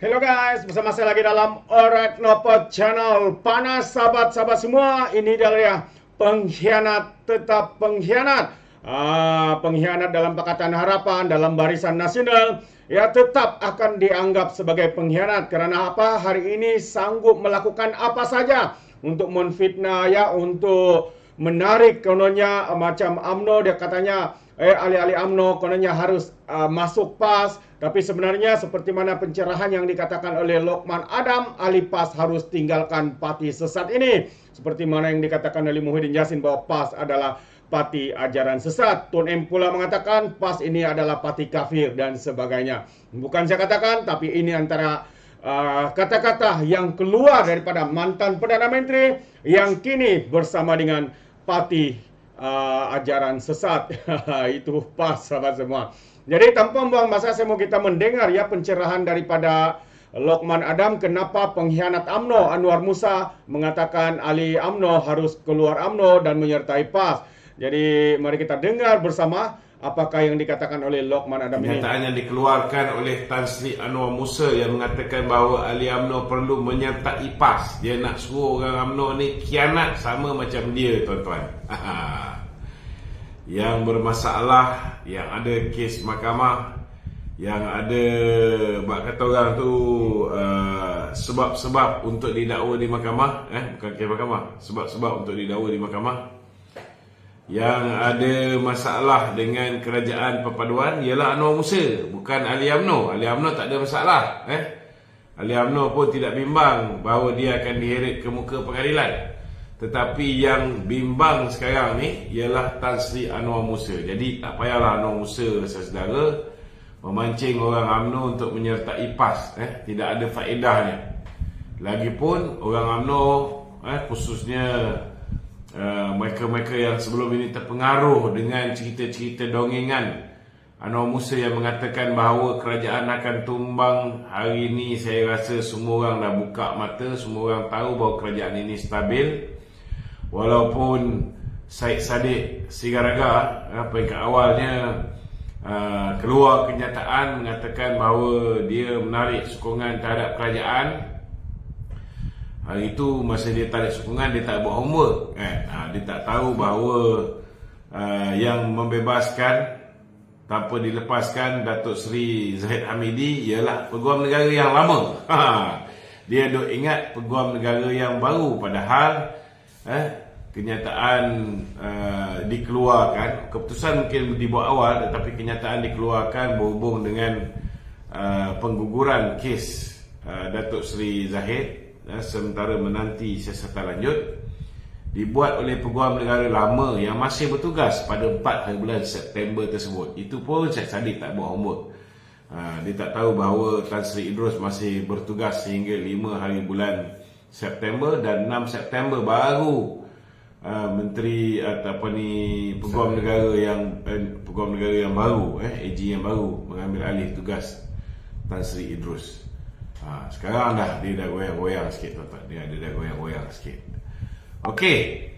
Hello guys, bersama saya lagi dalam Alright Nopot Channel. Panas sahabat-sahabat semua, ini adalah pengkhianat tetap pengkhianat. Pengkhianat dalam Pakatan Harapan, dalam Barisan Nasional, ya tetap akan dianggap sebagai pengkhianat. Karena apa? Hari ini sanggup melakukan apa saja untuk menfitnah, ya, untuk menarik kononnya macam UMNO. Dia katanya ahli-ahli UMNO kononnya harus masuk PAS. Tapi sebenarnya seperti mana pencerahan yang dikatakan oleh Lokman Adam, ahli PAS harus tinggalkan parti sesat ini. Seperti mana yang dikatakan oleh Muhyiddin Yassin bahwa PAS adalah parti ajaran sesat. Tun M pula mengatakan PAS ini adalah parti kafir dan sebagainya. Bukan saya katakan, tapi ini antara kata-kata yang keluar daripada mantan Perdana Menteri yang kini bersama dengan parti ajaran sesat. Itu PAS, sahabat semua. Jadi tanpa membuang masa, saya mau kita mendengar ya pencerahan daripada Lokman Adam kenapa pengkhianat UMNO Anwar Musa mengatakan ahli UMNO harus keluar UMNO dan menyertai PAS. Jadi mari kita dengar bersama apakah yang dikatakan oleh Lokman Adam ini. Pernyataan yang dikeluarkan oleh Tan Sri Anwar Musa yang mengatakan bahawa ahli UMNO perlu menyertai PAS. Dia nak suruh orang UMNO ni khianat sama macam dia, tuan-tuan. Yang bermasalah, yang ada kes mahkamah, yang ada bak kata orang tu sebab-sebab untuk didakwa di mahkamah, bukan kes mahkamah, sebab-sebab untuk didakwa di mahkamah. Yang ada masalah dengan kerajaan perpaduan ialah Anwar Musa, bukan ahli UMNO. Ahli UMNO tak ada masalah, ahli UMNO pun tidak bimbang bahawa dia akan diheret ke muka pengadilan. Tetapi yang bimbang sekarang ni ialah Tan Sri Anwar Musa. Jadi tak payahlah Anwar Musa saudara memancing orang UMNO untuk menyertai PAS. Tidak ada faedahnya. Lagipun orang UMNO, khususnya mereka-mereka yang sebelum ini terpengaruh dengan cerita-cerita dongengan Anwar Musa yang mengatakan bahawa kerajaan akan tumbang. Hari ini saya rasa semua orang dah buka mata. Semua orang tahu bahawa kerajaan ini stabil. Walaupun Syed Saddiq Sigaraga peringkat awalnya keluar kenyataan mengatakan bahawa dia menarik sokongan terhadap kerajaan. Hari itu masa dia tarik sokongan, dia tak buat homework, dia tak tahu bahawa yang membebaskan tanpa dilepaskan Datuk Seri Zahid Hamidi ialah Peguam Negara yang lama. Dia duk ingat Peguam Negara yang baru, padahal kenyataan dikeluarkan, keputusan mungkin dibuat awal tetapi kenyataan dikeluarkan berhubung dengan pengguguran kes Datuk Seri Zahid sementara menanti siasatan lanjut dibuat oleh Peguam Negara lama yang masih bertugas pada 4 hari bulan September tersebut. Itu pun Syed Saddiq tak buat homework. Dia tak tahu bahawa Tan Sri Idrus masih bertugas sehingga 5 hari bulan September dan 6 September baru menteri Peguam Negara yang baru, AG yang baru mengambil alih tugas Tan Sri Idrus. Sekarang dia dah goyang-goyang sikit, tuan-tuan. Dia dah goyang-goyang sikit. Okey.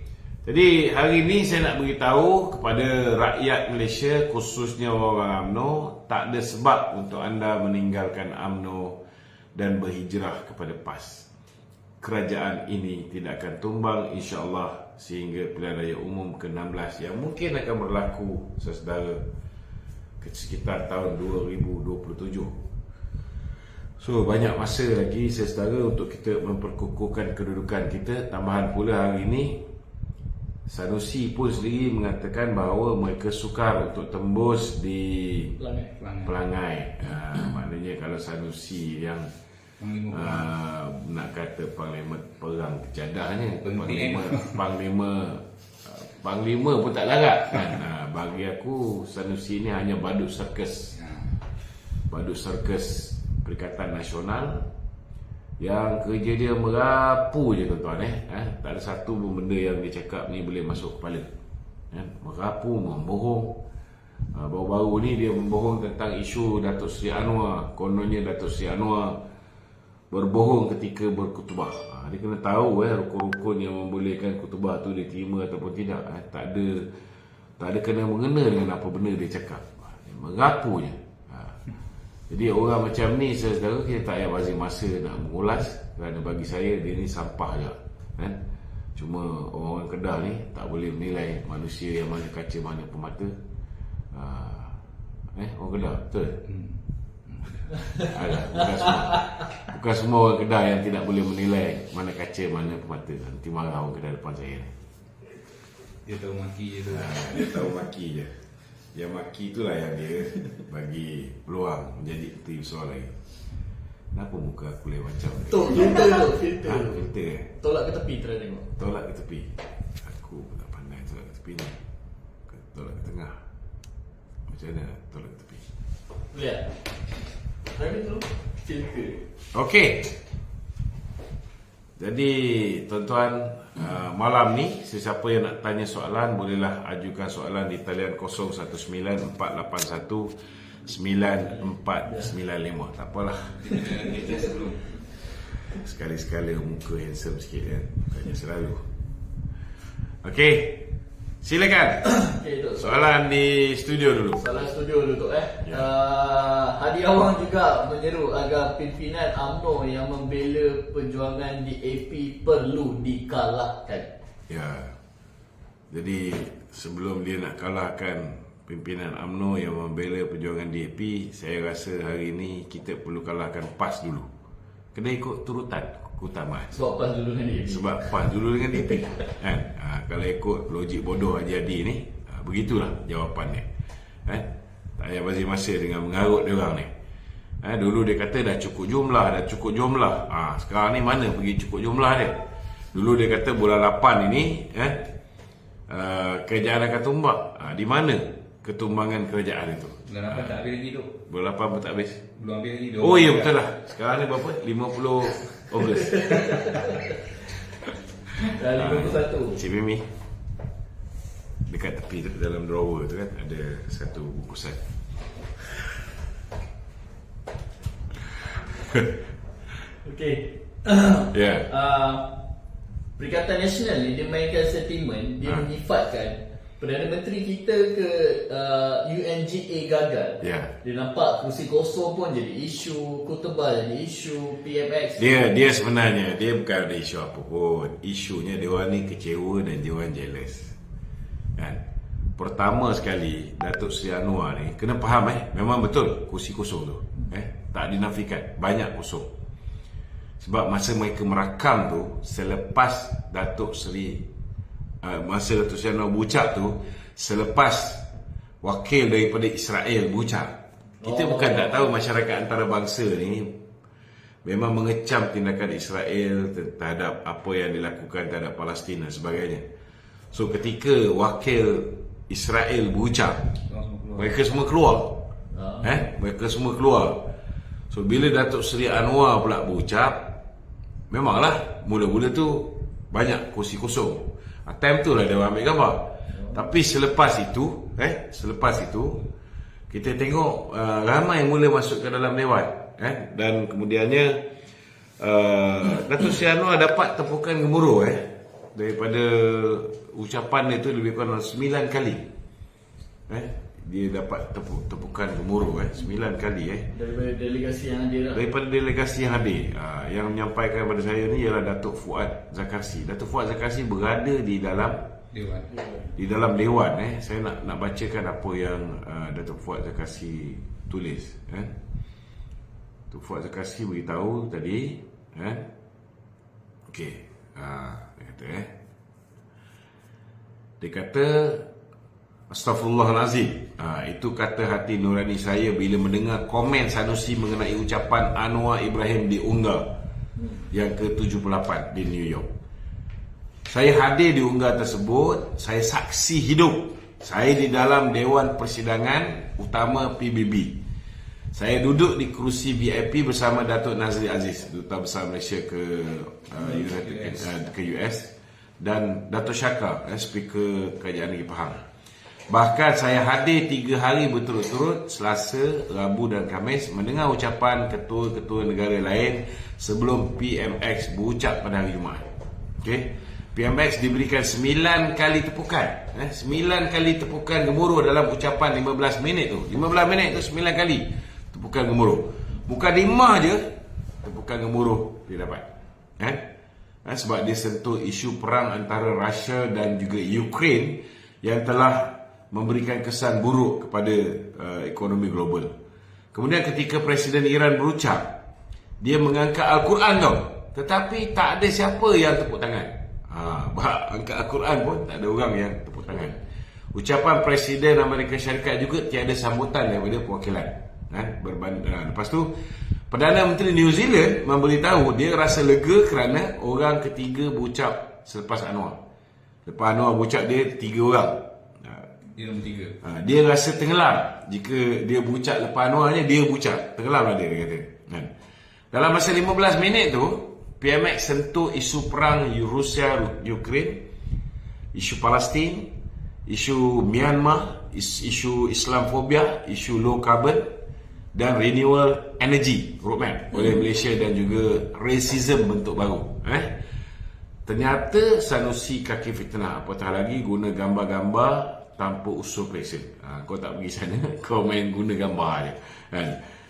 Jadi hari ini saya nak beritahu kepada rakyat Malaysia, khususnya orang UMNO, tak ada sebab untuk anda meninggalkan UMNO dan berhijrah kepada PAS. Kerajaan ini tidak akan tumbang insya-Allah sehingga pilihan raya umum ke-16 yang mungkin akan berlaku saudara sekitar tahun 2027. So banyak masa lagi saudara untuk kita memperkukuhkan kedudukan kita. Tambahan pula hari ini Sanusi pun sendiri mengatakan bahawa mereka sukar untuk tembus di Pelangai. Maknanya kalau Sanusi yang nak kata Panglima perang kejadahnya, Panglima pun tak larat kan. Bagi aku Sanusi ni hanya badut sirkus Perikatan Nasional yang kerja dia merapu je, tuan-tuan. Tak ada satu pun benda yang dia cakap ni boleh masuk kepala. Merapu, membohong. Baru-baru ni dia membohong tentang isu Datuk Seri Anwar. Kononnya Datuk Seri Anwar berbohong ketika berkutubah. Dia kena tahu rukun-rukun yang membolehkan kutubah tu diterima ataupun tidak. Tak ada kena mengena dengan apa benda dia cakap. Dia merapu je. Jadi orang macam ni saudara, kita tak payah bazir masa nak mengulas, kerana bagi saya dia ni sampah je kan. Cuma orang-orang Kedah ni tak boleh menilai manusia yang mana kaca mana pemata. Orang Kedah betul? Alah, bukan semua orang Kedah yang tidak boleh menilai mana kaca mana pemata. Nanti marah orang Kedah depan saya ni. Dia tahu maki je tu. Dia tahu maki je. Yang maki itulah yang dia bagi peluang menjadi tim soal lagi. Kenapa muka aku lain macam ni? Filter tu, filter. Filter Tolak ke tepi try tengok. Tolak ke tepi. Aku pun tak pandai tolak ke tepi ni. Tolak ke tengah. Macam mana tolak ke tepi? Lihat. Try tu filter. Okey. Jadi tuan-tuan, malam ni sesiapa yang nak tanya soalan bolehlah ajukan soalan di talian 0194819495. Tak apalah. Sekali-sekala muka handsome sikit kan. Tanya selalu. Okey. Silakan. Okay, Tok. Soalan di studio dulu. Soalan studio dulu Tok Hadi Awang juga menyeru agar pimpinan UMNO yang membela perjuangan DAP perlu dikalahkan. Ya. Jadi sebelum dia nak kalahkan pimpinan UMNO yang membela perjuangan DAP, saya rasa hari ini kita perlu kalahkan PAS dulu. Kena ikut turutan keutamaan. Sebab PAS dulu dengan DAP. Sebab PAS dulu dengan DAP kan? Kalau ikut logik bodoh Haji ni, begitulah jawapannya. Tak payah bazir masa dengan mengarut dia orang ni. Dulu dia kata dah cukup jumlah. Sekarang ni mana pergi cukup jumlah dia? Dulu dia kata bulan 8 ini kerajaan akan tumbang. Di mana ketumbangan kerajaan itu? Bulan 8 tak habis lagi tu. Bulan 8 pun tak habis. Belum habis lagi. Oh ya, betul lah. Sekarang ni berapa? 50 Ogos. Dah 51. Cik Mimi, dekat tepi dalam drawer tu kan ada satu bungkusan. Okey. Ya. Perikatan Nasional ni dia mainkan sentimen, dia menyifatkan Perdana Menteri kita ke UNGA gagal. Ya. Dia nampak kursi kosong pun jadi isu, Kutubal jadi isu, PMX. Dia sebenarnya dia bukan ada isu apa pun. Isunya dia orang ni kecewa dan dia orang jealous. Kan? Pertama sekali Datuk Seri Anwar ni kena faham memang betul kursi kosong tu. Tak dinafikan, banyak kosong. Sebab masa mereka merakam tu selepas Datuk Seri masa Datuk Seri Anwar berucap tu, selepas wakil daripada Israel berucap. Kita bukan tak tahu masyarakat antarabangsa ni memang mengecam tindakan Israel terhadap apa yang dilakukan terhadap Palestin dan sebagainya. So ketika wakil Israel berucap, mereka semua keluar. Mereka semua keluar. So bila Datuk Seri Anwar pula berucap, memanglah mula-mula tu banyak kursi kosong. Time tu lah dia ambil gambar. Tapi selepas itu kita tengok ramai mula masuk ke dalam dewan, dan kemudiannya Datuk Seri Anwar dapat tepukan gemuruh daripada ucapan dia tu lebih kurang 9 kali. Dia dapat tepukan gemuruh 9 kali Daripada delegasi yang hadir. Daripada delegasi yang hadir. Yang menyampaikan kepada saya ni ialah Datuk Fuad Zakarsi. Datuk Fuad Zakarsi berada di dalam dewan. Saya nak bacakan apa yang Datuk Fuad Zakarsi tulis. Datuk Fuad Zakarsi beritahu tadi. Okey. Dia kata Astaghfirullahalazim. Itu kata hati nurani saya bila mendengar komen Sanusi mengenai ucapan Anwar Ibrahim diunggah yang ke-78 di New York. Saya hadir di unggah tersebut. Saya saksi hidup. Saya di dalam Dewan Persidangan Utama PBB. Saya duduk di kerusi VIP bersama Datuk Nazri Aziz, Duta Besar Malaysia ke US, dan Datuk Syaka, Speaker Kerajaan Negeri Pahang. Bahkan saya hadir 3 hari berturut-turut, Selasa, Rabu dan Khamis, mendengar ucapan ketua-ketua negara lain sebelum PMX berucap pada hari Jumaat. PMX diberikan 9 kali tepukan. 9 kali tepukan gemuruh dalam ucapan 15 minit tu. 15 minit tu 9 kali tepukan gemuruh. Mukadimah je tepukan gemuruh dia dapat. Sebab dia sentuh isu perang antara Russia dan juga Ukraine yang telah memberikan kesan buruk kepada ekonomi global. Kemudian ketika Presiden Iran berucap, dia mengangkat Al-Quran tau, tetapi tak ada siapa yang tepuk tangan. Angkat Al-Quran pun tak ada orang yang tepuk tangan. Ucapan Presiden Amerika Syarikat juga tiada sambutan daripada perwakilan. Lepas tu Perdana Menteri New Zealand memberitahu dia rasa lega kerana orang ketiga berucap selepas Anwar. Lepas Anwar berucap, dia 3 orang. Dia nombor 3. Dia rasa tenggelam jika dia berucap lepas Anwarnya, dia berucap tenggelamlah dia kata. Dalam masa 15 minit tu, PMX sentuh isu perang Rusia Ukraine, isu Palestin, isu Myanmar, isu Islamfobia, isu low carbon dan renewable energy roadmap oleh Malaysia dan juga racism bentuk baru. Ternyata Sanusi kaki fitnah, apatah lagi guna gambar-gambar tanpa usul periksa. Kau tak pergi sana, kau main guna gambar je.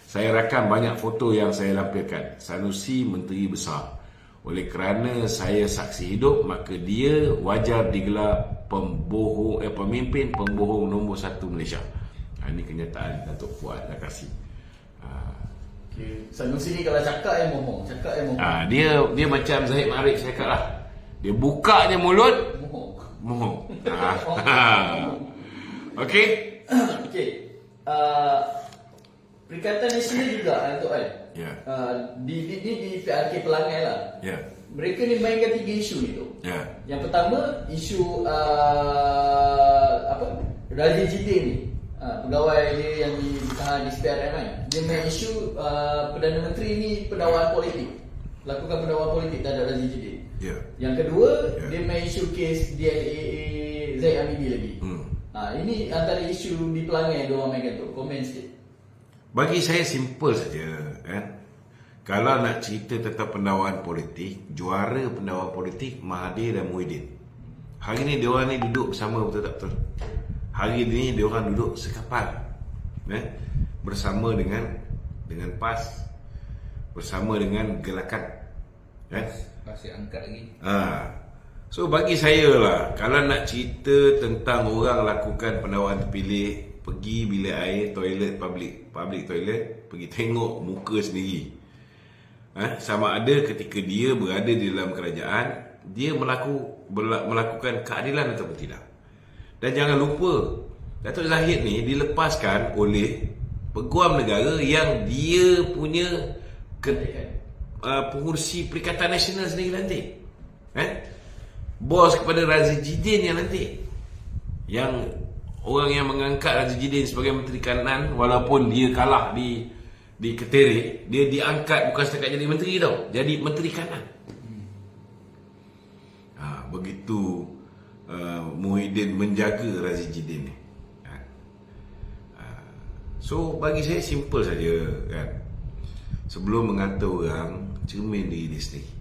Saya rakam banyak foto yang saya lampirkan. Sanusi menteri besar. Oleh kerana saya saksi hidup, maka dia wajar digelar pemimpin pembohong nombor 1 Malaysia. Ini kenyataan Datuk Fuad Lakasi. Okay. Sanusi ni kalau cakap yang ngomong. Dia macam Zahid Ma'arif saya cakap lah. Dia buka je mulut, mohong. Okey. Okey. Perikatan Nasional juga Datuk kan? Ya. Di PRK Pelangai lah. Ya. Mereka ni mainkan 3 isu ni tu. Ya. Yang pertama isu Razi Jidin ni. Pegawai dia yang ditahan di SPRM kan. Dia main isu Perdana Menteri ni pendakwaan politik. Lakukan pendakwaan politik terhadap Razi Jidin. Ya. Yang kedua, dia main isu kes DLAA Zaid Amidi lagi. Ini antara isu di Pelangai dia orang mainkan tu. Komen sikit. Bagi saya simple saja kan. Kalau nak cerita tentang pendakwaan politik, juara pendakwaan politik Mahathir dan Muhyiddin. Hari ni diorang ni duduk bersama, betul tak betul? Hari ni diorang duduk sekapal bersama dengan PAS, bersama dengan Gelakan. Masih angkat lagi. So bagi saya lah, kalau nak cerita tentang orang lakukan pendakwaan terpilih, pergi bilik air, toilet, public toilet, pergi tengok muka sendiri. Sama ada ketika dia berada di dalam kerajaan, dia melakukan keadilan ataupun tidak. Dan jangan lupa, Datuk Zahid ni dilepaskan oleh peguam negara yang dia punya pengurusi Perikatan Nasional sendiri lantik. Bos kepada Razi Jidin yang lantik. Yang orang yang mengangkat Razi Jidin sebagai Menteri Kanan, walaupun dia kalah di Ketere, dia diangkat bukan setakat jadi menteri tau, jadi Menteri Kanan. Begitu Muhyiddin menjaga Razi Jidin ni. So bagi saya simple saja kan. Sebelum mengata orang, cermin diri dia sendiri.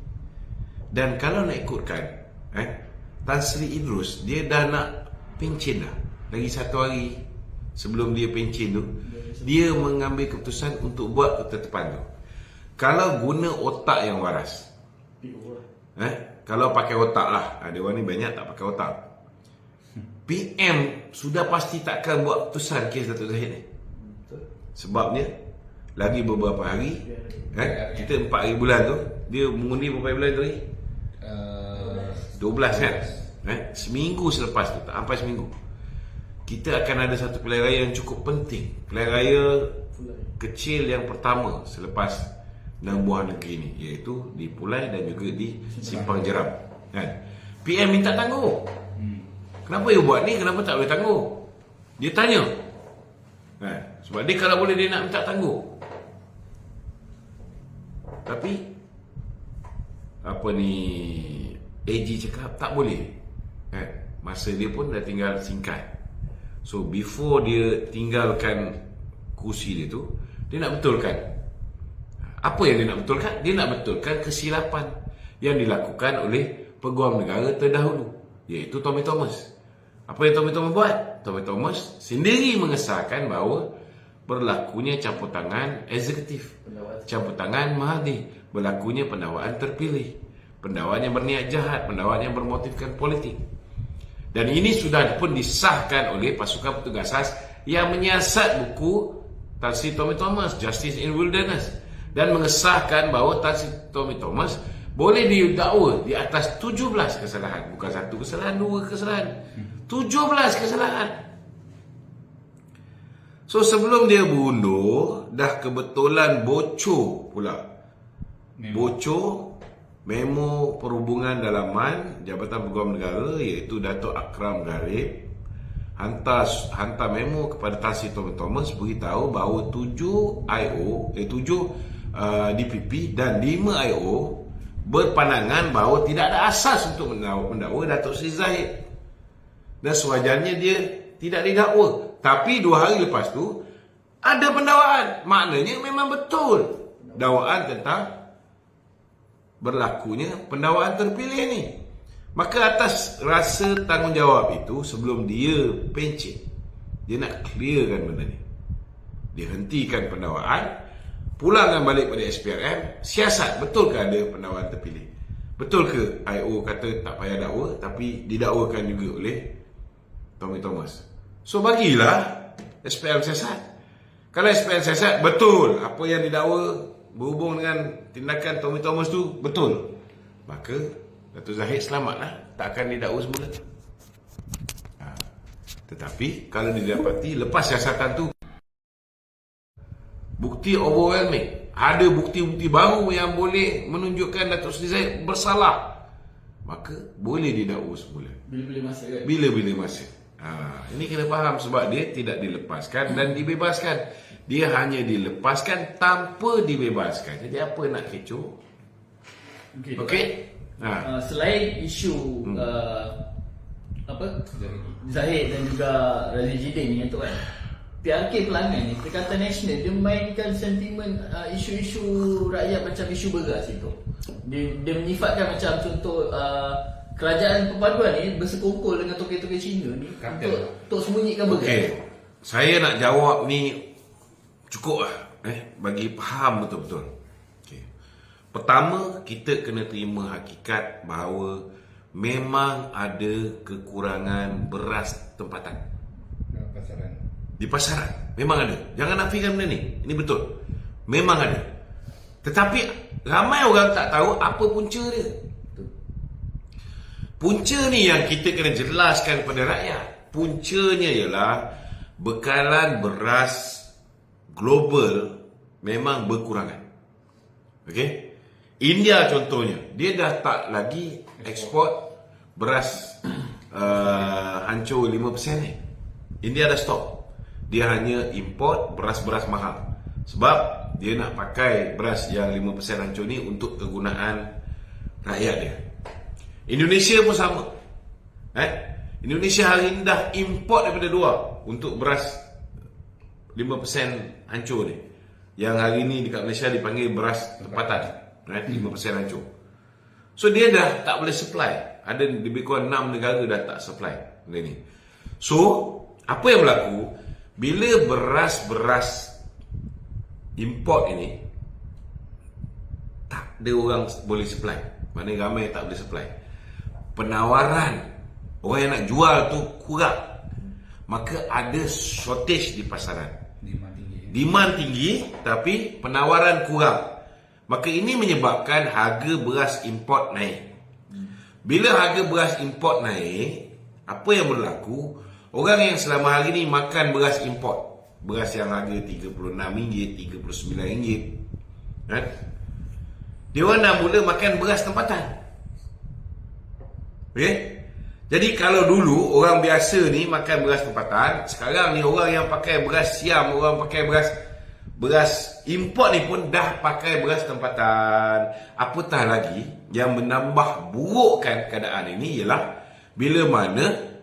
Dan kalau nak ikutkan Tan Sri Idrus, dia dah nak pencen dah. Lagi 1 hari sebelum dia pencen tu, dia mengambil keputusan untuk buat ketetapan tu. Kalau guna otak yang waras, kalau pakai otak lah, ada orang ni banyak tak pakai otak. PM sudah pasti takkan buat keputusan kes Datuk Zahid ni. Sebabnya lagi beberapa hari, kita 4 hari bulan tu, dia mengundi berapa hari bulan tu lagi? 12 kan? Seminggu selepas tu, tak sampai seminggu, kita akan ada satu pilihan raya yang cukup penting. Pilihan raya kecil yang pertama selepas 6 buah negeri ni, iaitu di Pulai dan juga di Simpang Jeram kan? PM minta tangguh. Kenapa you buat ni? Kenapa tak boleh tangguh? Dia tanya sebab dia kalau boleh dia nak minta tangguh. Tapi apa ni, AG cakap tak boleh. Masa dia pun dah tinggal singkat. So before dia tinggalkan kursi dia tu, dia nak betulkan. Apa yang dia nak betulkan? Dia nak betulkan kesilapan yang dilakukan oleh peguam negara terdahulu, iaitu Tommy Thomas. Apa yang Tommy Thomas buat? Tommy Thomas sendiri mengesahkan bahawa berlakunya campur tangan eksekutif, Pendakwaan. campur tangan Mahathir, berlakunya pendakwaan terpilih, pendakwaan yang berniat jahat, pendakwaan yang bermotifkan politik. Dan ini sudah pun disahkan oleh pasukan petugas khas yang menyiasat buku Tan Sri Tommy Thomas, Justice in Wilderness, dan mengesahkan bahawa Tan Sri Tommy Thomas boleh didakwa di atas 17 kesalahan. Bukan satu kesalahan, dua kesalahan. 17 kesalahan. So sebelum dia berundur, dah kebetulan bocor pula. Bocor memo perhubungan dalaman Jabatan Peguam Negara, iaitu Datuk Akram Garib hantar memo kepada Tan Sri Tommy Thomas beritahu bahawa 7 DPP dan 5 IO berpandangan bahawa tidak ada asas untuk mendakwa Datuk Seri Zahid, dan sewajarnya dia tidak didakwa. Tapi 2 hari lepas tu ada pendakwaan. Maknanya memang betul dakwaan tentang berlakunya pendakwaan terpilih ni. Maka atas rasa tanggungjawab itu, sebelum dia pencet, dia nak clearkan benda ni. Dia hentikan pendakwaan, pulangkan balik pada SPRM, siasat betul ke ada pendakwaan terpilih. Betul ke IO kata tak payah dakwa, tapi didakwakan juga oleh Tommy Thomas. So bagilah SPRM siasat. Kalau SPRM siasat betul apa yang didakwa berhubung dengan tindakan Tommy Thomas tu betul, maka Datuk Zahid selamatlah, tak akan didakwa semula. Tetapi kalau didapati lepas siasatan tu bukti overwhelming, ada bukti-bukti baru yang boleh menunjukkan Datuk Seri Zahid bersalah, maka boleh didakwa semula. Bila-bila masa kan? Bila-bila masa. Ini kena faham, sebab dia tidak dilepaskan dan dibebaskan. Dia hanya dilepaskan tanpa dibebaskan. Jadi apa nak kecoh? Okey? Selain isu Zahid dan juga Razif Jidin ni tu kan, PRK Pelangan ni, Perikatan Nasional, dia mainkan sentimen isu-isu rakyat macam isu beras itu. Dia menyifatkan macam contoh kerajaan perpaduan ni bersekongkol dengan toke-toke Cina ni untuk sembunyikan beras. Okey. Saya nak jawab ni cukup lah bagi faham betul-betul. Okay. Pertama, kita kena terima hakikat bahawa memang ada kekurangan beras tempatan di pasaran. Memang ada. Jangan nafikan benda ni. Ini betul. Memang ada. Tetapi ramai orang tak tahu apa punca dia. Punca ni yang kita kena jelaskan kepada rakyat. Puncanya ialah bekalan beras global memang berkurangan. Okey? India contohnya, dia dah tak lagi ekspor beras hancur 5% ni. India dah stop. Dia hanya import beras-beras mahal. Sebab dia nak pakai beras yang 5% hancur ni untuk kegunaan rakyat dia. Indonesia pun sama. Indonesia hari ni dah import daripada luar untuk beras 5% hancur ni. Yang hari ni dekat Malaysia dipanggil beras tempatan, 5% hancur. So dia dah tak boleh supply. Ada lebih kurang 6 negara dah tak supply benda ni. So apa yang berlaku bila beras-beras import ini tak ada orang boleh supply, maknanya ramai tak boleh supply, penawaran orang yang nak jual tu kurang, maka ada shortage di pasaran. Demand tinggi tapi penawaran kurang. Maka ini menyebabkan harga beras import naik. Bila harga beras import naik, apa yang berlaku? Orang yang selama hari ni makan beras import, beras yang harga RM36, RM39, kan? Dia orang dah mula makan beras tempatan. Okey? Jadi kalau dulu orang biasa ni makan beras tempatan, sekarang ni orang yang pakai beras siam, orang pakai beras import ni pun dah pakai beras tempatan. Apatah lagi yang menambah burukkan keadaan ini ialah bila mana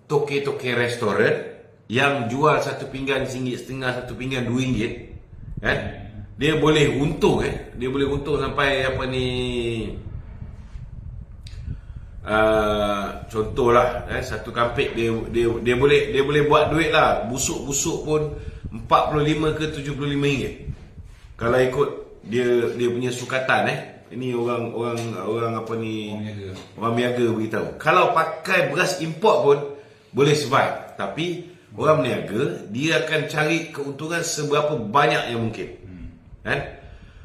toke-toke restoran yang jual satu pinggan RM1.50, satu pinggan RM2, kan? Dia boleh untung, dia boleh untung sampai contohlah satu kampik dia boleh buat duit lah, busuk-busuk pun 45 ke 75 ringgit kalau ikut dia punya sukatan. Ini orang apa ni, orang berniaga beritahu. Kalau pakai beras import pun boleh survive, tapi orang berniaga dia akan cari keuntungan seberapa banyak yang mungkin.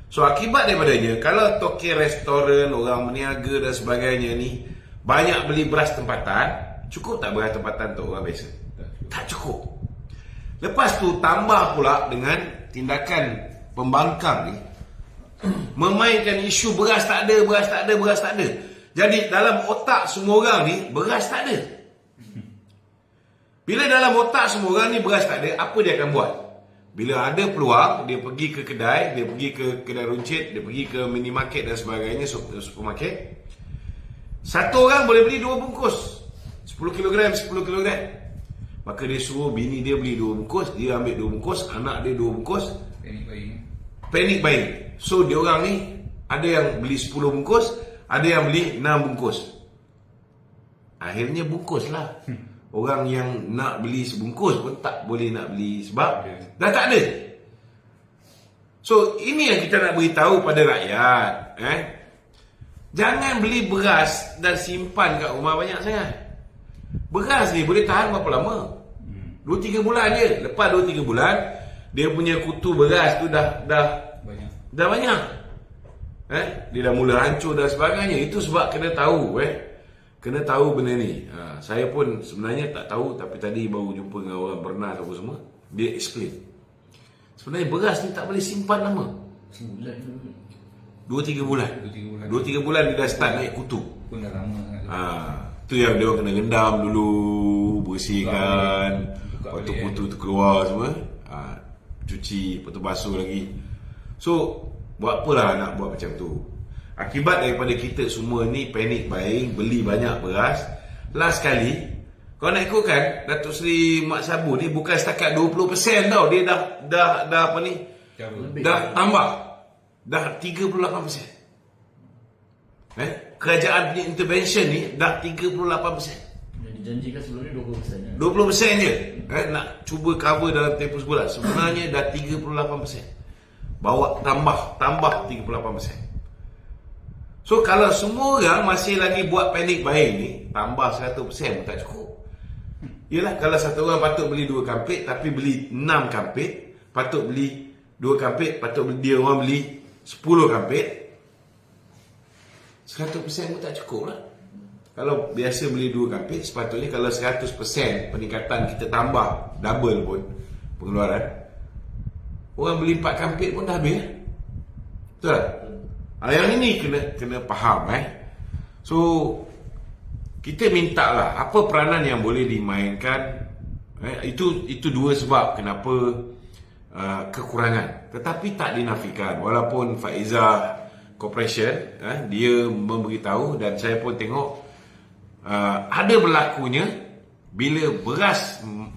So akibat daripadanya, kalau toke restoran, orang berniaga dan sebagainya ni banyak beli beras tempatan, cukup tak beras tempatan untuk orang biasa? Tak cukup. Lepas tu tambah pula dengan tindakan pembangkang ni, memainkan isu beras tak ada. Jadi dalam otak semua orang ni beras tak ada. Bila dalam otak semua orang ni beras tak ada, apa dia akan buat? Bila ada peluang, dia pergi ke kedai, dia pergi ke kedai runcit, dia pergi ke minimarket dan sebagainya, supermarket. Satu orang boleh beli 2 bungkus 10 kg. Maka dia suruh bini dia beli 2 bungkus, dia ambil 2 bungkus, anak dia 2 bungkus. Panic buying. So dia orang ni ada yang beli 10 bungkus, ada yang beli 6 bungkus. Akhirnya bungkus lah. Orang yang nak beli sebungkus pun tak boleh nak beli sebab dah tak ada. So ini yang kita nak beritahu pada rakyat. Jangan beli beras dan simpan kat rumah banyak sangat. Beras ni boleh tahan berapa lama? 2-3 bulan je. Lepas 2-3 bulan, dia punya kutu beras tu dah banyak. Dia dah mula hancur dan sebagainya. Itu sebab kena tahu kena tahu benda ni. Saya pun sebenarnya tak tahu, tapi tadi baru jumpa dengan orang Bernas apa semua, dia explain. Sebenarnya beras ni tak boleh simpan lama. Sebulan 2-3 bulan. 2-3 bulan dia dah start naik kutu. Pun dah lama sangat. Tu yang dia orang kena rendam dulu, bersihkan, lepas tu kutu tu keluar semua, cuci, lepas tu basuh lagi. So buat apalah nak buat macam tu. Akibat daripada kita semua ni panic buying, beli banyak beras. Last kali, kau nak ikutkan, Datuk Seri Mat Sabu ni bukan setakat 20% tau. Dia dah apa ni, dah tambah. Dah 38%. Kerajaan punya intervention ni dah 38%. Yang dijanjikan sebelum ni 20% 20% je. Nak cuba cover dalam tempoh sebulan. Sebenarnya dah 38%. Bawa tambah 38%. So kalau semua orang masih lagi buat panic buying ni, tambah 100% pun tak cukup. Yelah, kalau satu orang patut beli 2 kampit tapi beli 6 kampit, patut beli 2 kampit, patut beli, dia orang beli 10 kampit, 100% pun tak cukup lah. Kalau biasa beli 2 kampit, sepatutnya kalau 100% peningkatan kita tambah double pun pengeluaran, orang beli 4 kampit pun dah habis. Betul tak? Yang ini kena faham. So kita minta lah apa peranan yang boleh dimainkan. Itu 2 sebab kenapa kekurangan. Tetapi tak dinafikan, walaupun Faiza Corporation dia memberitahu, dan saya pun tengok ada berlakunya bila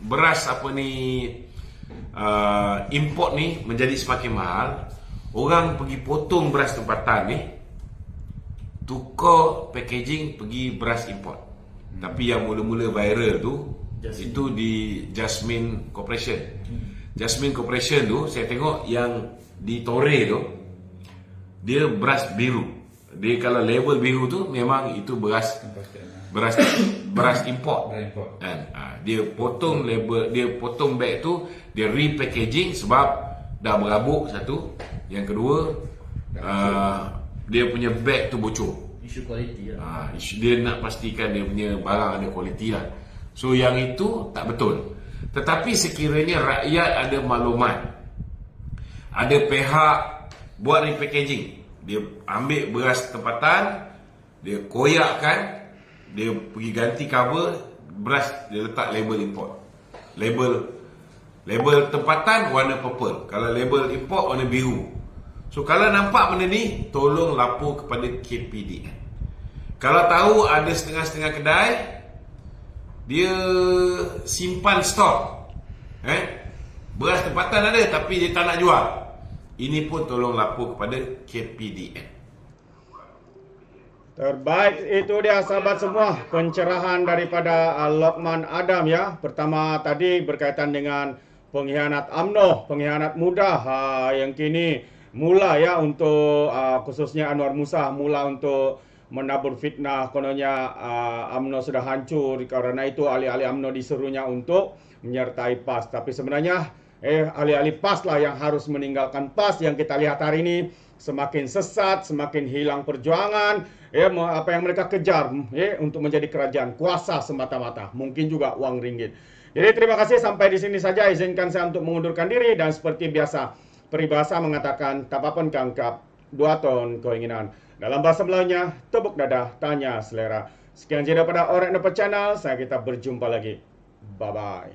beras apa ni import ni menjadi semakin mahal. Orang pergi potong beras tempatan ni, tukar packaging pergi beras import. Tapi yang mula-mula viral tu itu di Jasmine Corporation. Jasmine Corporation tu saya tengok yang di Torre tu, dia beras biru. Dia kalau label biru tu memang itu beras import. Dan dia potong label, dia potong bag tu, dia repackaging sebab dah berabuk satu. Yang kedua, dia punya bag tu bocor. Isu kualiti lah. Dia nak pastikan dia punya barang ada kualiti lah. So yang itu tak betul. Tetapi sekiranya rakyat ada maklumat, ada pihak buat repackaging, dia ambil beras tempatan, dia koyakkan, dia pergi ganti cover beras, dia letak label import. Label tempatan warna purple, kalau label import warna biru. So kalau nampak benda ni, tolong lapor kepada KPDN. Kalau tahu ada setengah-setengah kedai dia simpan stok, beras tempatan ada tapi dia tak nak jual, ini pun tolong lapor kepada KPDN. Terbaik, itu dia sahabat semua pencerahan daripada Lokman Adam ya. Pertama tadi berkaitan dengan pengkhianat UMNO, pengkhianat muda yang kini mula ya untuk khususnya Anwar Musa mula untuk menabur fitnah kononnya UMNO sudah hancur, karena itu ahli-ahli UMNO diserunya untuk menyertai PAS. Tapi sebenarnya ahli-ahli PAS lah yang harus meninggalkan PAS. Yang kita lihat hari ini semakin sesat, semakin hilang perjuangan, apa yang mereka kejar untuk menjadi kerajaan kuasa semata-mata, mungkin juga uang ringgit. Jadi terima kasih, sampai di sini saja. Izinkan saya untuk mengundurkan diri, dan seperti biasa peribahasa mengatakan tapapun kangkap 2 ton keinginan. Dalam bahasa Melayunya, tepuk dada, tanya selera. Sekian saja daripada Alright No Channel. Saya kita berjumpa lagi. Bye bye.